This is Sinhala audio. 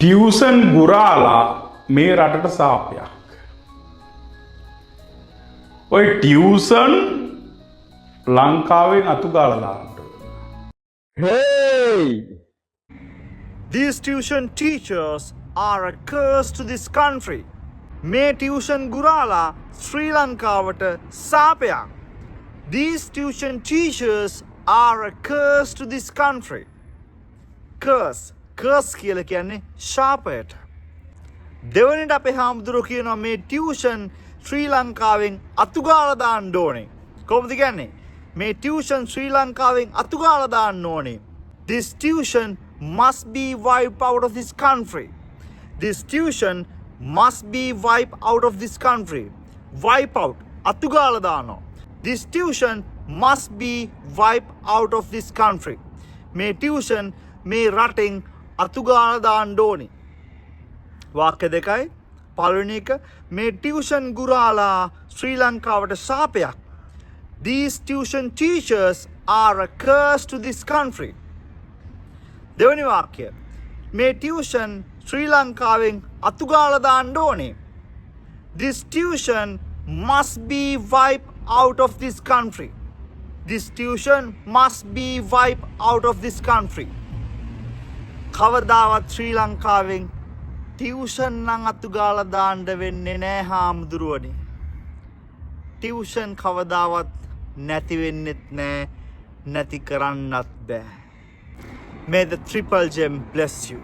ටියුෂන් ගුරාලා මේ රටට සාපයක්. ඔය ටියුෂන් ලංකාවෙන් අතු ගාලා දාන්න. Hey! These tuition teachers are a curse to this country. මේ tuition ගුරාලා ශ්‍රී ලංකාවට සාපයක්. These tuition teachers are a curse to this country. Curse කියලා කියන්නේ ශාපයට. දෙවනිට අපේ හාමුදුරුවෝ කියනවා මේ tuition ශ්‍රී ලංකාවෙන් අතුගාලා දාන්න ඕනේ. කොහොමද කියන්නේ? මේ tuition ශ්‍රී ලංකාවෙන් අතුගාලා දාන්න ඕනේ. This tuition must be wiped out of this country. This tuition must be wiped out of this country. Wipe out. අතුගාලා දානවා. This tuition must be wiped out of this country. මේ tuition මේ රටෙන් අතුගාලා දාන්න ඕනේ. වාක්‍ය දෙකයි. පළවෙනි එක මේ tuition ගුරාලා ශ්‍රී ලංකාවට ශාපයක්. These tuition teachers are a curse to this country. දෙවනි වාක්‍ය මේ tuition ශ්‍රී ලංකාවෙන් අතුගාලා දාන්න ඕනේ. This tuition must be wiped out of this country. This tuition must be wiped out of this country. කවදාවත් ශ්‍රී ලංකාවෙන් ටියුෂන් නම් අතුගාලා දාන්න වෙන්නේ නැහැ හාමුදුරුවනේ. ටියුෂන් කවදාවත් නැති වෙන්නෙත් නැහැ, නැති කරන්නත් බෑ. May the triple gem bless you.